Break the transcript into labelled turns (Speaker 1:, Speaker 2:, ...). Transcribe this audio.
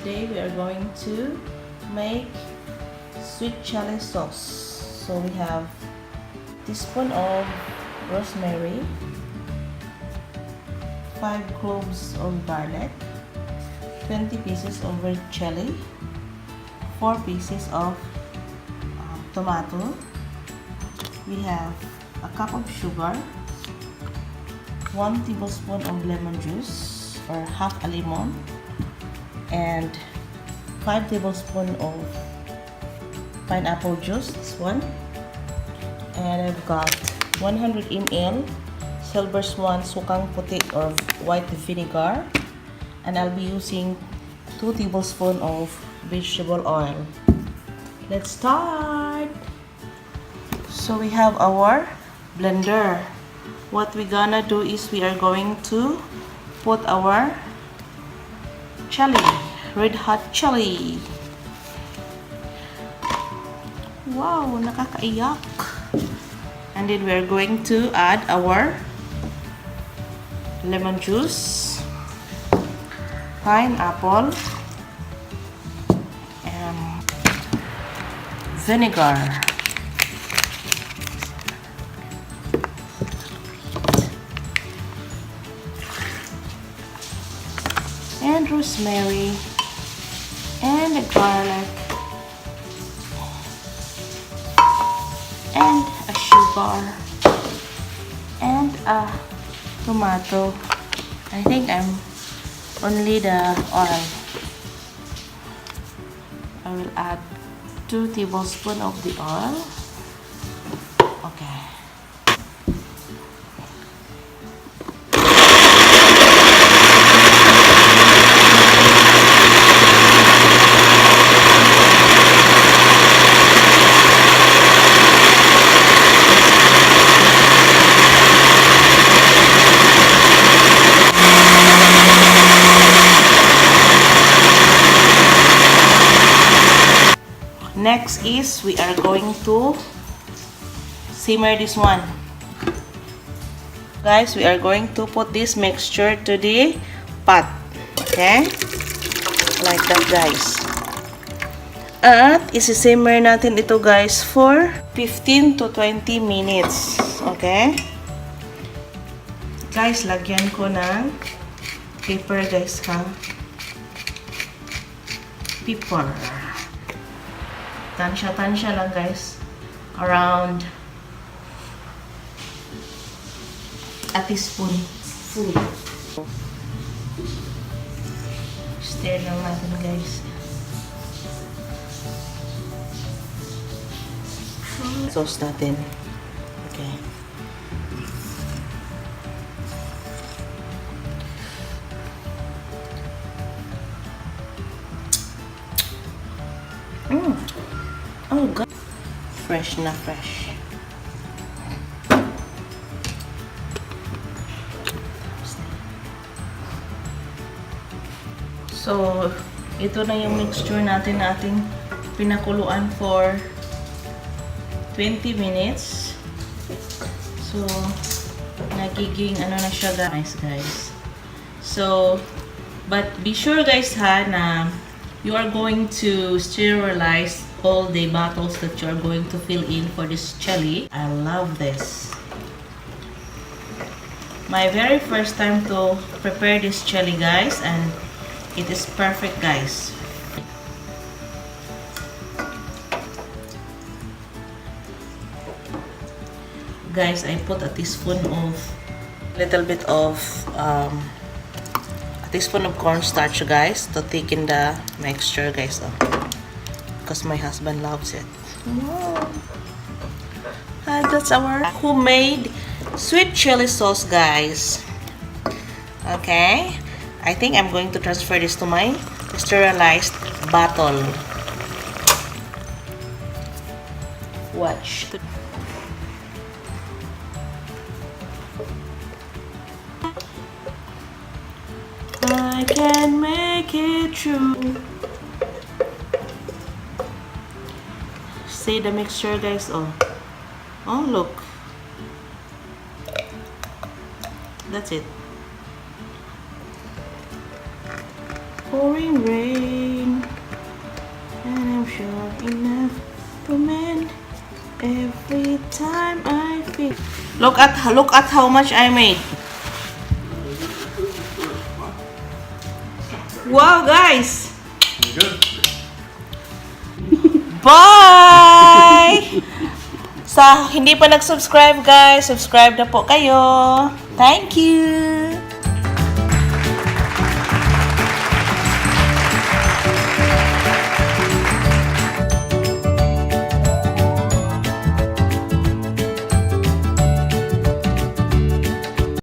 Speaker 1: today we are going to make sweet chili sauce. So we have a teaspoon of rosemary, 5 cloves of garlic, 20 pieces of red chili, 4 pieces of tomato. We have a cup of sugar, 1 tablespoon of lemon juice or half a lemon, and 5 tablespoons of pineapple juice, this one. And I've got 100 ml silver swan sukang puti or white vinegar, and I'll be using 2 tablespoons of vegetable oil. Let's start. So we have our blender. What we're gonna do is we are going to put our chili, red hot chili. Wow, nakakaiyak. And then we're going to add our lemon juice, pineapple, and vinegar. And rosemary, and the garlic, and a sugar, and a tomato. I think I'm only the oil. I will add 2 tablespoons of the oil. Okay. Next is we are going to simmer this one. Guys, we are going to put this mixture to the pot. Okay? Like that, guys. At isi-simmer natin ito, guys, for 15 to 20 minutes. Okay? Guys, lagyan ko ng pepper, guys, ha? Pepper. Tansya lang, guys. Around a teaspoon full. Stir lang natin, guys. Sauce natin. Okay. Oh God. Fresh na fresh. So, ito na yung mixture natin na ating pinakuluan for 20 minutes. So, nagiging ano na siya, guys. So, but be sure, guys, ha, na you are going to sterilize all the bottles that you are going to fill in for this chili. I love this. My very first time to prepare this chili, guys, and it is perfect, guys. Guys, I put a teaspoon of teaspoon of cornstarch, guys, to thicken the mixture, guys. Because my husband loves it. Wow. And that's our homemade sweet chili sauce, guys. Okay, I think I'm going to transfer this to my sterilized bottle. Watch. I can make it true. See the mixture, guys. Oh, look. That's it. Pouring rain. sure enough to mend every time I feel. Look at how much I made. Wow, guys!
Speaker 2: Good.
Speaker 1: Bye! Sa hindi pa nag-subscribe, guys, subscribe na po kayo. Thank you!